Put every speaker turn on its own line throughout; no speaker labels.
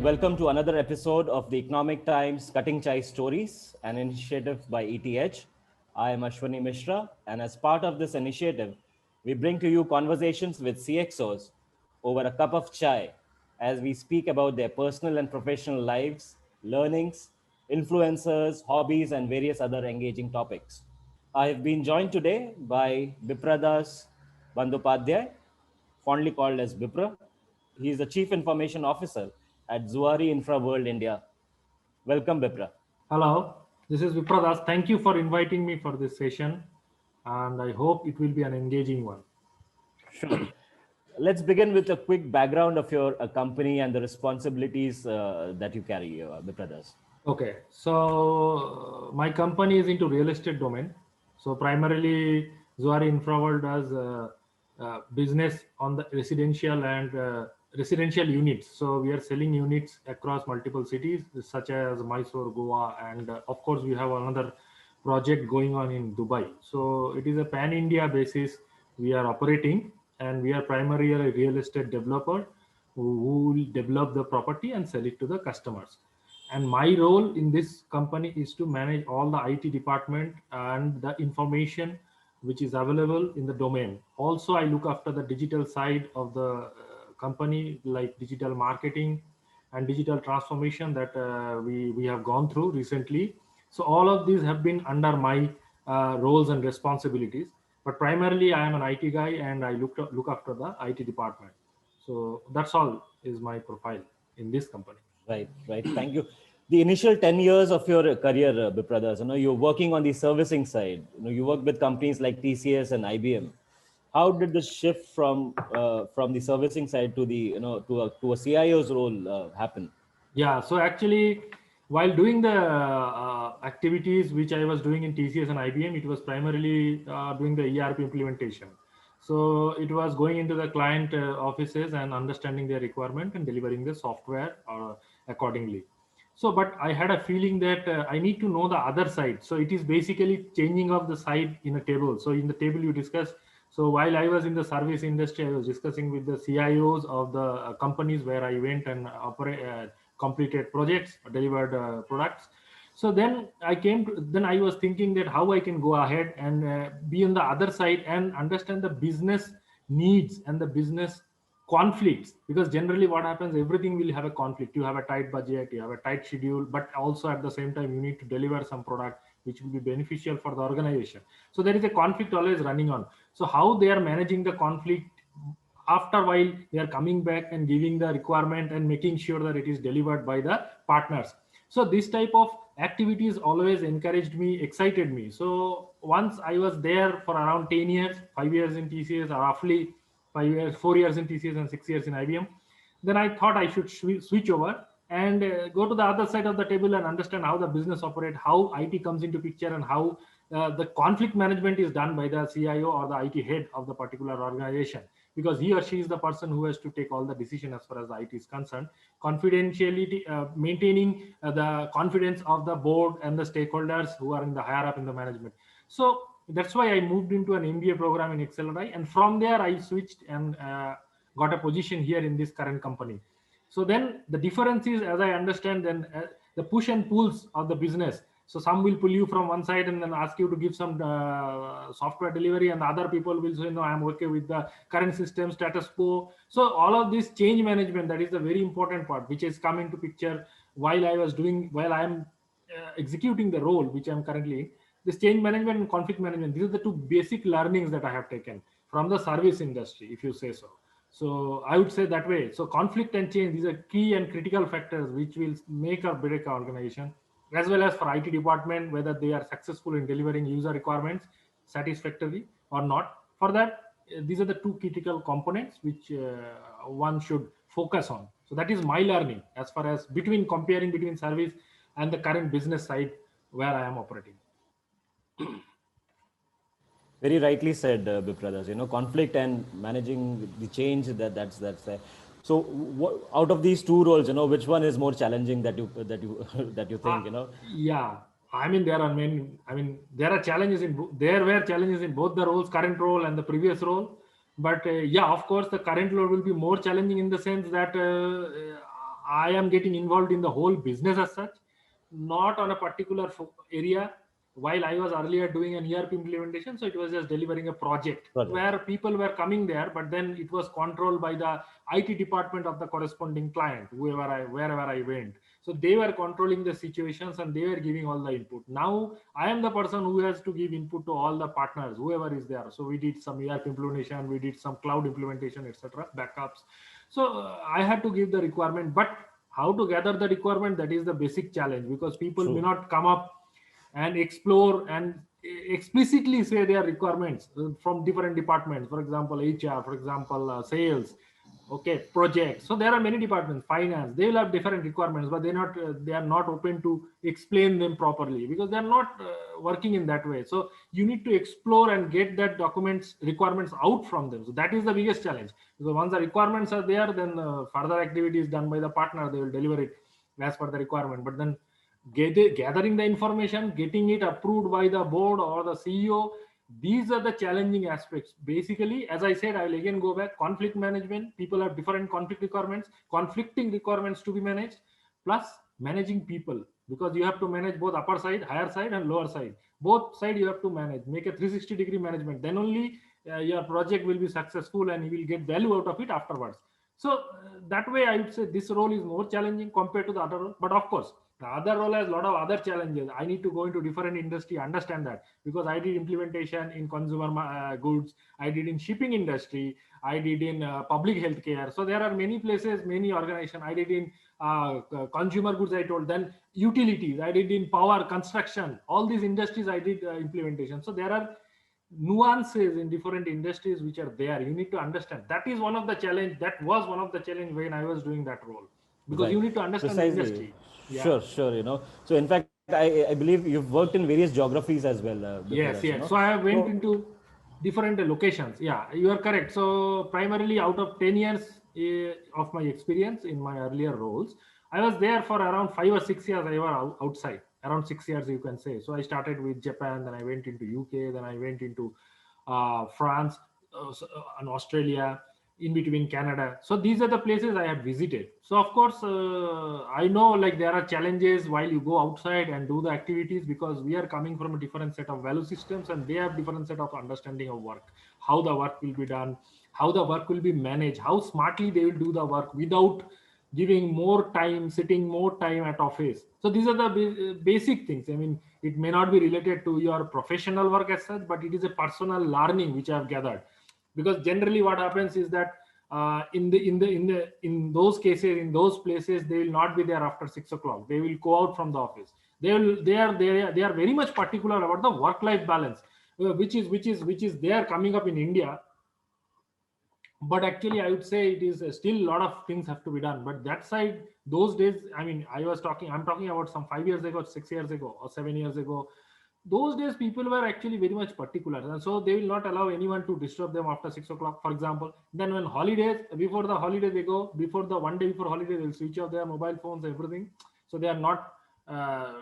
welcome to another episode of the Economic Times Cutting Chai Stories, an initiative by ETH. I am Ashwani Mishra, and as part of this initiative, we bring to you conversations with CXOs over a cup of chai as we speak about their personal and professional lives, learnings, influencers, hobbies, and various other engaging topics. I have been joined today by Bipradas Bandopadhyay, fondly called as Bipra. He is the Chief Information Officer at Zuari Infra World India. Welcome, Bipra.
Hello, this is Vipradas. Thank you for inviting me for this session, and I hope it will be an engaging one.
Sure. Let's begin with a quick background of your company and the responsibilities that you carry, Bipradas.
Okay, so my company is into real estate domain. So primarily, Zuari Infraworld does business on the residential and residential units. So we are selling units across multiple cities, such as Mysore, Goa, and of course we have another project going on in Dubai. So it is a pan-India basis we are operating, and we are primarily a real estate developer who will develop the property and sell it to the customers. And my role in this company is to manage all the IT department and the information which is available in the domain. Also, I look after the digital side of the company, like digital marketing and digital transformation that we have gone through recently. So all of these have been under my roles and responsibilities. But primarily, I am an IT guy and I look after the IT department. So that's all is my profile in this company.
Right, right. Thank you. The initial 10 years of your career, Bipradas, you're working on the servicing side. You work with companies like TCS and IBM. How did the shift from the servicing side to the to a CIO's role happen?
Yeah, so actually, while doing the activities which I was doing in TCS and IBM, it was primarily doing the ERP implementation. So it was going into the client offices and understanding their requirement and delivering the software accordingly. So, but I had a feeling that I need to know the other side. So it is basically changing of the side in a table. So in the table you discuss. So while I was in the service industry, I was discussing with the CIOs of the companies where I went and completed projects, delivered products. So then then I was thinking that how I can go ahead and be on the other side and understand the business needs and the business conflicts, because generally what happens, everything will have a conflict. You have a tight budget, you have a tight schedule, but also at the same time you need to deliver some product which will be beneficial for the organization. So there is a conflict always running on. So how they are managing the conflict, after a while they are coming back and giving the requirement and making sure that it is delivered by the partners. So this type of activities always encouraged me, excited me. So once I was there for around 10 years, 5 years in TCS, or roughly 5 years, 4 years in TCS and 6 years in IBM, then I thought I should switch over and go to the other side of the table and understand how the business operate, how IT comes into picture, and how the conflict management is done by the CIO or the IT head of the particular organization, because he or she is the person who has to take all the decision as far as the IT is concerned. Confidentiality, maintaining the confidence of the board and the stakeholders who are in the higher up in the management. So that's why I moved into an MBA program in Accelerate, and from there I switched and got a position here in this current company. So then the difference is, as I understand, then the push and pulls of the business. So some will pull you from one side and then ask you to give some software delivery, and other people will say, no, I'm okay with the current system status quo. So all of this change management, that is the very important part, which has come into picture while I am executing the role which I'm currently in. This change management and conflict management, these are the two basic learnings that I have taken from the service industry, if you say so. So I would say that way. So conflict and change, these are key and critical factors which will make or break our organization, as well as for IT department, whether they are successful in delivering user requirements satisfactorily or not. For that, these are the two critical components which one should focus on. So that is my learning as far as comparing between service and the current business side where I am operating.
Very rightly said, Bipradas. Conflict and managing the change that's there. So, out of these two roles, which one is more challenging that you that you think?
Yeah, I mean there are many. I mean there are challenges there were challenges in both the roles, current role and the previous role. But yeah, of course, the current role will be more challenging in the sense that I am getting involved in the whole business as such, not on a particular area. While I was earlier doing an ERP implementation, so it was just delivering a project where people were coming there, but then it was controlled by the IT department of the corresponding client, wherever I went. So they were controlling the situations and they were giving all the input. Now I am the person who has to give input to all the partners, whoever is there. So we did some ERP implementation, we did some cloud implementation, etc., backups. So I had to give the requirement, but how to gather the requirement, that is the basic challenge, because people may not come up and explore and explicitly say their requirements from different departments. For example, HR, for example, sales, okay, projects. So there are many departments, finance, they will have different requirements, but they are not open to explain them properly because they are not working in that way. So you need to explore and get that requirements out from them. So that is the biggest challenge, because once the requirements are there, then further activity is done by the partner. They will deliver it as per the requirement, but then gathering the information, getting it approved by the board or the CEO, these are the challenging aspects. Basically, as I said, I will again go back, conflict management. People have different conflict requirements, conflicting requirements to be managed, plus managing people, because you have to manage both upper side, higher side and lower side. Both side you have to manage, make a 360-degree management. Then only your project will be successful and you will get value out of it afterwards. So that way I would say this role is more challenging compared to the other role. But of course, the other role has a lot of other challenges. I need to go into different industry, understand that, because I did implementation in consumer goods, I did in shipping industry, I did in public healthcare. So there are many places, many organizations. I did in consumer goods, I told, then utilities, I did in power, construction, all these industries I did implementation. So there are nuances in different industries which are there. You need to understand. That is one of the challenge. That was one of the challenge when I was doing that role, because you need to understand the industry.
Yeah. Sure. So in fact, I believe you've worked in various geographies as well.
Yes. So I went into different locations. Yeah, you are correct. So primarily out of 10 years of my experience in my earlier roles, I was there for around 5 or 6 years. I was outside, around 6 years, you can say. So I started with Japan, then I went into UK, then I went into France and Australia, in between Canada. So these are the places I have visited. So of course, I know like there are challenges while you go outside and do the activities, because we are coming from a different set of value systems and they have different set of understanding of work, how the work will be done, how the work will be managed, how smartly they will do the work without giving more time, sitting more time at office. So these are the basic things. I mean, it may not be related to your professional work as such, but it is a personal learning which I have gathered. Because generally what happens is that in those cases, in those places, they will not be there after 6 o'clock. They will go out from the office. They are very much particular about the work-life balance, which is there coming up in India. But actually, I would say it is still a lot of things have to be done. But that side, those days, I mean, I'm talking about some 5 years ago, 6 years ago, or 7 years ago. Those days people were actually very much particular, and so they will not allow anyone to disturb them after 6 o'clock, for example. Then when holidays, before the holiday they go, before the one day before holiday, they'll switch off their mobile phones, everything, so they are not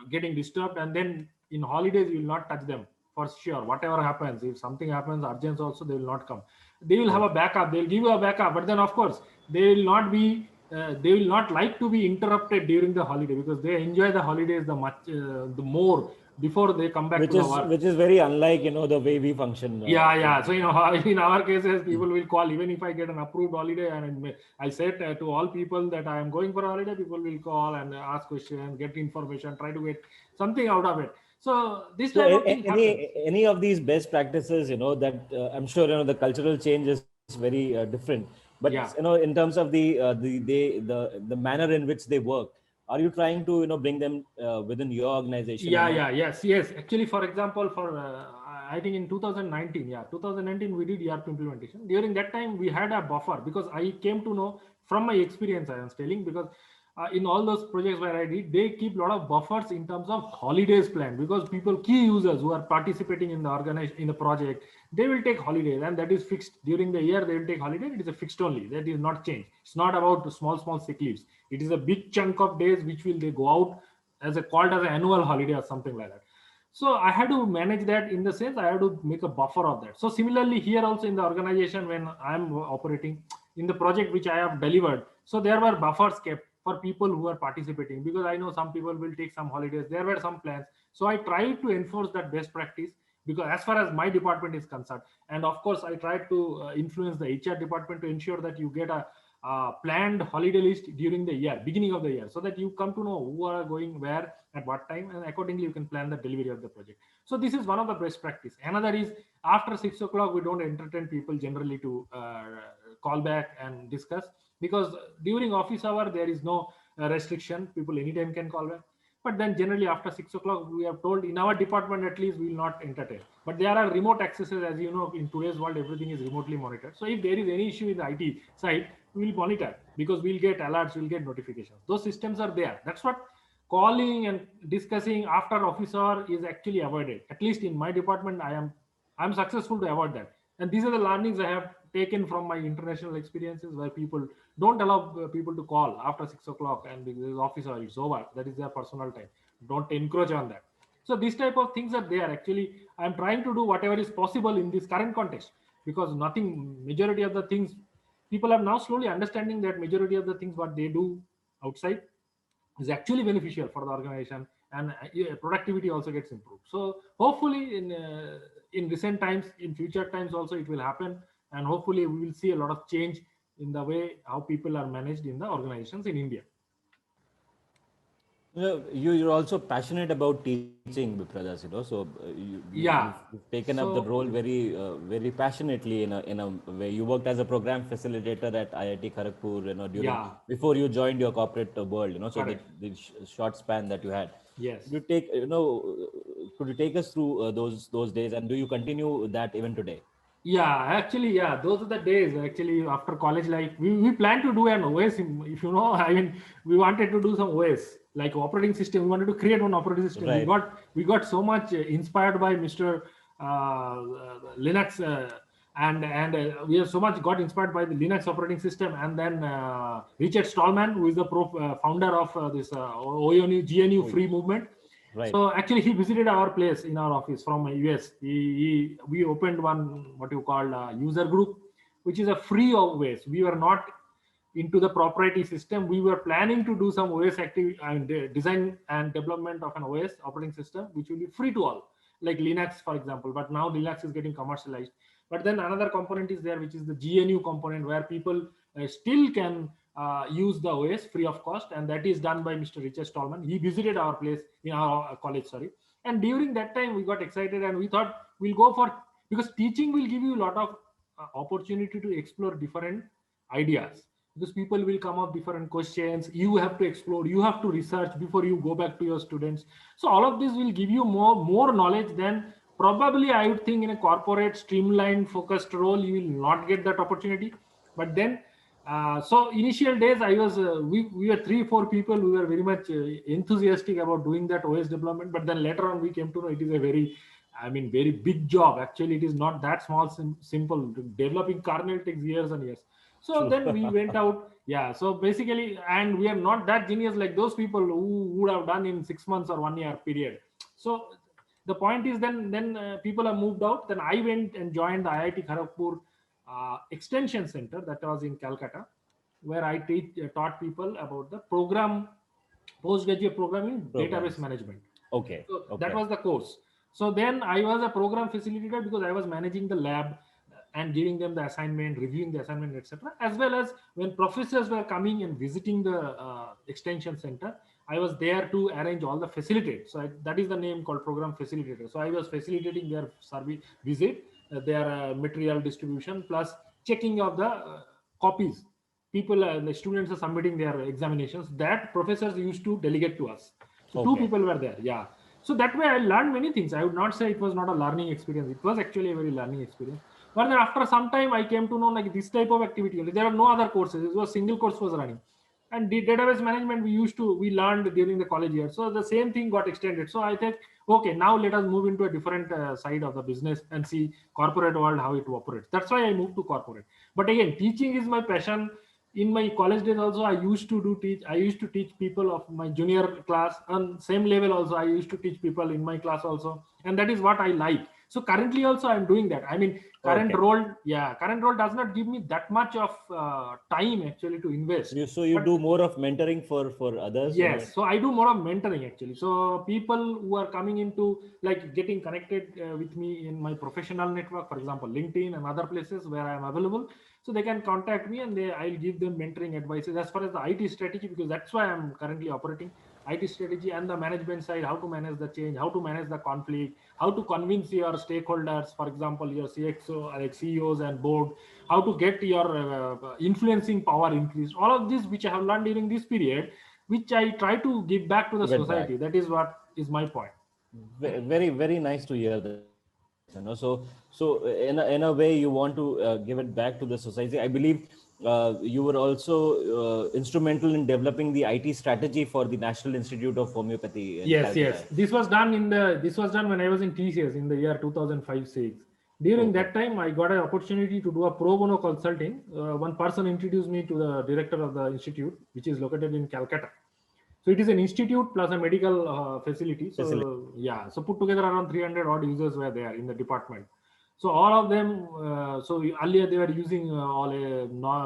getting disturbed. And then in holidays you will not touch them for sure. Whatever happens, if something happens urgent also, they will not come. They will have a backup, they'll give you a backup, but then of course they will not like to be interrupted during the holiday, because they enjoy the holidays the more before they come back to the work.
Which is very unlike, the way we function.
So, in our cases, people will call, even if I get an approved holiday, and I said to all people that I am going for a holiday, people will call and ask questions, get information, try to get something out of it. So this type of thing
any of these best practices, that I'm sure, the cultural change is very different, but in terms of the manner in which they work, are you trying to bring them within your organization?
Yes. Actually, for example, I think in 2019 we did ERP implementation. During that time we had a buffer, because I came to know from my experience, I am telling, because in all those projects where I did, they keep a lot of buffers in terms of holidays planned, because key users who are participating in the project, they will take holidays, and that is fixed. During the year they will take holiday. It is a fixed only, that is not changed. It's not about small sick leaves. It is a big chunk of days which they go out called as an annual holiday or something like that. So I had to manage that, in the sense I had to make a buffer of that. So similarly here also in the organization, when I'm operating in the project which I have delivered, so there were buffers kept. for people who are participating, because I know some people will take some holidays. There were some plans. So I tried to enforce that best practice, because as far as my department is concerned, and of course I tried to influence the HR department to ensure that you get a planned holiday list during the year, beginning of the year, so that you come to know who are going where at what time, and accordingly you can plan the delivery of the project. So this is one of the best practice. Another is, after 6 o'clock we don't entertain people generally to call back and discuss, because during office hour there is no restriction, people anytime can call back. But then generally after 6 o'clock, we have told in our department at least we will not entertain. But there are remote accesses, as you know, in today's world everything is remotely monitored. So if there is any issue in the IT side, we will monitor, because we'll get alerts, we'll get notifications. Those systems are there. That's what calling and discussing after office hour is actually avoided. At least in my department, I'm successful to avoid that. And these are the learnings I have taken from my international experiences, where people don't allow people to call after 6 o'clock, and because office hour is over, that is their personal time. Don't encroach on that. So these type of things are there. Actually, I'm trying to do whatever is possible in this current context, because nothing, majority of the things, people are now slowly understanding that majority of the things what they do outside is actually beneficial for the organization, and productivity also gets improved. So hopefully in recent times, in future times also it will happen, and hopefully we will see a lot of change in the way how people are managed in the organizations in India.
You're also passionate about teaching, Vipradas, so
Yeah.
you've taken up the
So
role very passionately in a way. You worked as a program facilitator at IIT Kharagpur, during
yeah,
before you joined your corporate world, so
correct.
the short span that you had.
Yes.
Could you take us through those days, and do you continue that even today?
Yeah, actually, yeah, those are the days. Actually, after college life, we planned to do an OS. If you know, I mean, we wanted to do some OS like operating system. We wanted to create one operating system.
Right.
We got so much inspired by Mr. Linux, and we have so much got inspired by the Linux operating system. And then Richard Stallman, who is the founder of this ONU GNU free movement.
Right.
So actually, he visited our place in our office from US. We opened one what you call a user group, which is a free OS. We were not into the proprietary system. We were planning to do some OS activity and design and development of an OS operating system, which will be free to all, like Linux, for example. But now Linux is getting commercialized. But then another component is there, which is the GNU component, where people still can use the OS free of cost, and that is done by Mr. Richard Stallman. He visited our place in our college, sorry. And during that time, we got excited and we thought we'll go for, because teaching will give you a lot of opportunity to explore different ideas, because people will come up different questions. You have to explore, you have to research before you go back to your students. So all of this will give you more knowledge than probably, I would think, in a corporate streamlined focused role you will not get that opportunity. But then so initial days I was we were 3-4 people. We were very much enthusiastic about doing that OS development. But then later on we came to know it is a very big job. Actually, it is not that small, simple. Developing kernel takes years and years. So
True.
then we went out. Yeah. So basically, and we are not that genius like those people who would have done in 6 months or 1 year period. So the point is, then people have moved out. Then I went and joined the IIT Kharagpur extension center that was in Calcutta, where I taught people about the postgraduate program in database management.
Okay.
So
Okay.
that was the course. So then I was a program facilitator, because I was managing the lab and giving them the assignment, reviewing the assignment, etc. As well as when professors were coming and visiting the extension center, I was there to arrange all the facilitate. So that is the name called program facilitator. So I was facilitating their survey visit, their material distribution, plus checking of the copies. People, the students are submitting their examinations. That professors used to delegate to us. So two people were there. Yeah. So that way I learned many things. I would not say it was not a learning experience. It was actually a very learning experience. But then after some time, I came to know like this type of activity. There are no other courses. It was single course was running. And the database management we learned during the college year. So the same thing got extended. So I think, okay, now let us move into a different side of the business and see corporate world, how it operates. That's why I moved to corporate. But again, teaching is my passion. In my college days also, I used to teach people of my junior class, and same level also I used to teach people in my class also. And that is what I like. So currently also I'm doing that. I mean, current
Okay.
role does not give me that much of time actually to invest.
So you
But
do more of mentoring for others, you know.
yes, so I do more of mentoring actually. So people who are coming into like getting connected with me in my professional network, for example, LinkedIn and other places where I am available, so they can contact me and I'll give them mentoring advices as far as the IT strategy, because that's why I'm currently operating IT strategy and the management side, how to manage the change, how to manage the conflict, how to convince your stakeholders, for example, your CXO, like CEOs and board, how to get your influencing power increased. All of this, which I have learned during this period, which I try to give back to the
Give it back.
society. That is what is my point.
Very, very nice to hear that. You know, so in a way, you want to give it back to the society. I believe you were also instrumental in developing the IT strategy for the National Institute of Homeopathy in
Yes,
Calcutta.
yes. This was done when I was in TCS in the year 2005-6. During
Okay.
that time, I got an opportunity to do a pro bono consulting. One person introduced me to the director of the institute, which is located in Calcutta. So it is an institute plus a medical facility.
Facility.
So yeah, so put together around 300 odd users were there in the department. So all of them, so earlier they were using all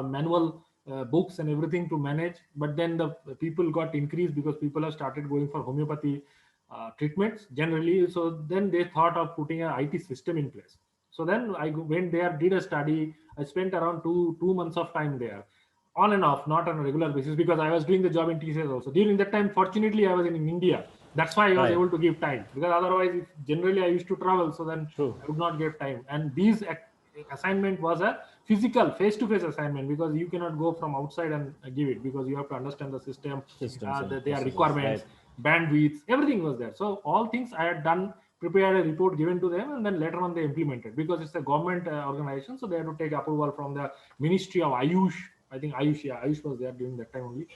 manual books and everything to manage, but then the people got increased because people have started going for homeopathy treatments generally. So then they thought of putting an IT system in place. So then I went there, did a study. I spent around two months of time there, on and off, not on a regular basis, because I was doing the job in TCS also. During that time, fortunately, I was in India. That's why I was
Right.
able to give time, because otherwise, if generally I used to travel, so then
True.
I would not give time. And these assignment was a physical face-to-face assignment, because you cannot go from outside and give it, because you have to understand the system,
Systems and
their
processes.
requirements,
Right.
bandwidths, everything was there. So all things I had done, prepared a report given to them, and then later on they implemented, because it's a government organization, so they have to take approval from the Ministry of Ayush. I think Ayush, yeah, Ayush was there during that time only,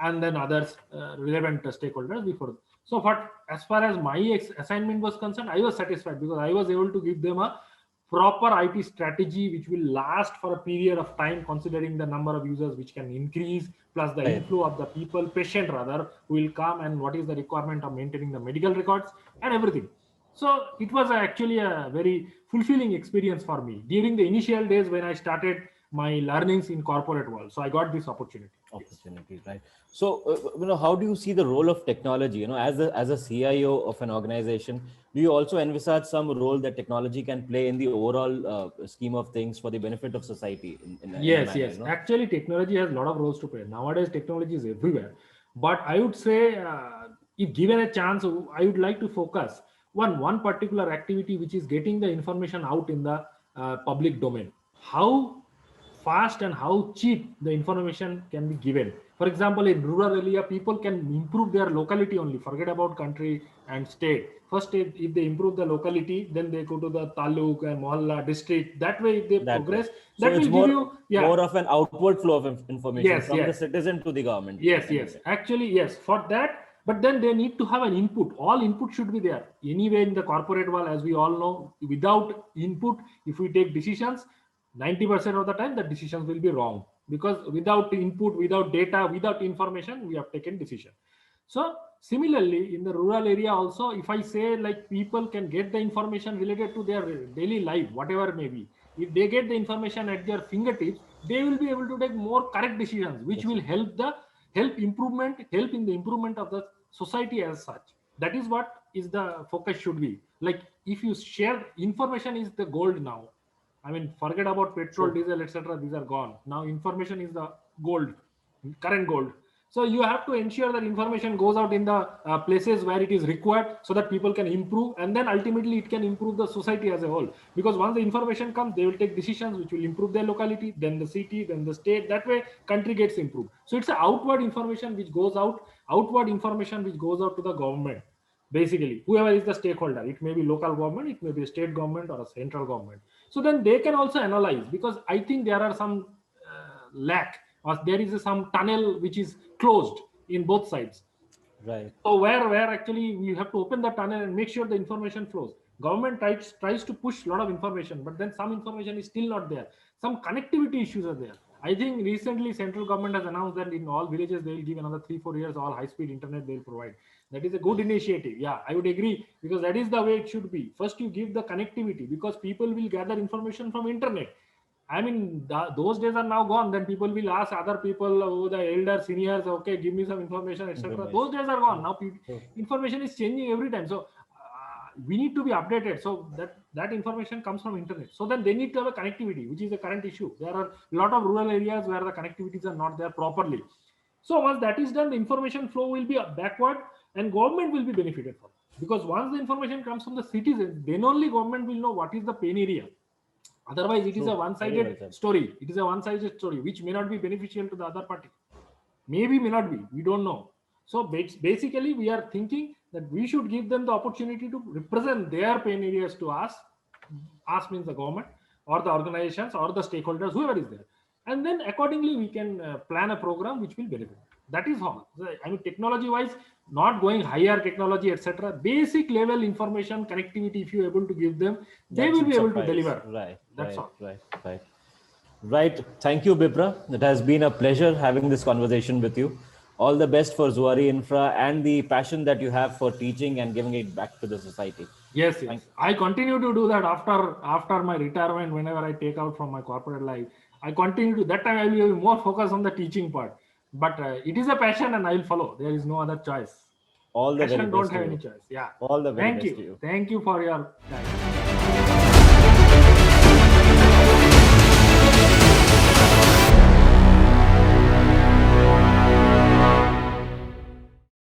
and then others relevant stakeholders before. So, but as far as my assignment was concerned, I was satisfied because I was able to give them a proper IT strategy which will last for a period of time, considering the number of users which can increase, plus the
Right.
inflow of the people, patient rather, who will come, and what is the requirement of maintaining the medical records and everything. So it was actually a very fulfilling experience for me during the initial days when I started my learnings in corporate world. So I got this opportunity. Yes.
Opportunities, right? So you know, how do you see the role of technology, you know, as a CIO of an organization? Do you also envisage some role that technology can play in the overall scheme of things for the benefit of society in a
Yes,
manner,
yes.
you know?
Actually, technology has a lot of roles to play. Nowadays, technology is everywhere. But I would say, if given a chance, I would like to focus on one particular activity, which is getting the information out in the public domain. How fast and how cheap the information can be given. For example, in rural area, people can improve their locality only, forget about country and state. First, if they improve the locality, then they go to the taluk and mohalla district. That way, if they
That way.
progress,
So
that
it's
will give you, yeah.
more of an outward flow of information
Yes,
from the
yes,
citizen to the government
yes.
anyway.
Actually, yes, for that. But then they need to have an input. All input should be there. Anyway, in the corporate world, as we all know, without input, if we take decisions, 90% of the time, the decisions will be wrong. Because without input, without data, without information, we have taken decision. So similarly, in the rural area also, if I say like people can get the information related to their daily life, whatever may be, if they get the information at their fingertips, they will be able to take more correct decisions, which will help in the improvement of the society as such. That is what is the focus should be. Like if you share information is the gold now. I mean, forget about petrol,
True.
diesel, etc. These are gone. Now information is the gold, current gold. So you have to ensure that information goes out in the places where it is required, so that people can improve, and then ultimately it can improve the society as a whole. Because once the information comes, they will take decisions which will improve their locality, then the city, then the state. That way, country gets improved. So it's an outward information which goes out, to the government. Basically, whoever is the stakeholder, it may be local government, it may be a state government or a central government. So then they can also analyze, because I think there are some lack, or there is some tunnel which is closed in both sides.
Right.
So where actually we have to open the tunnel and make sure the information flows. Government tries to push a lot of information, but then some information is still not there. Some connectivity issues are there. I think recently central government has announced that in all villages they will give another 3-4 years all high speed internet they will provide. That is a good initiative. Yeah, I would agree, because that is the way it should be. First you give the connectivity, because people will gather information from internet. I mean, those days are now gone. Then people will ask other people, oh, the elder seniors, okay, give me some information, etc. Those days are gone. Now information is changing every time. So we need to be updated. So that information comes from internet. So then they need to have a connectivity, which is a current issue. There are a lot of rural areas where the connectivities are not there properly. So once that is done, the information flow will be backward, and government will be benefited from it. Because once the information comes from the citizens, then only government will know what is the pain area. Otherwise, it is a one-sided story. It is a one-sided story, which may not be beneficial to the other party. Maybe, may not be. We don't know. So basically, we are thinking that we should give them the opportunity to represent their pain areas to us. Us means the government or the organizations or the stakeholders, whoever is there. And then accordingly, we can plan a program which will benefit. That is how. I mean, technology-wise, not going higher technology, etc. Basic level information connectivity, if you are able to give them, they will be able to deliver.
Right.
That's all.
Right. Thank you, Bipra. It has been a pleasure having this conversation with you. All the best for Zuari Infra and the passion that you have for teaching and giving it back to the society.
Yes. I continue to do that after my retirement. Whenever I take out from my corporate life, I continue to. That time I will be more focused on the teaching part. But it is a passion, and I will follow. There is no other choice.
All the
passion
very best.
Don't have any choice. Yeah.
All the very best to you.
Thank you for your time.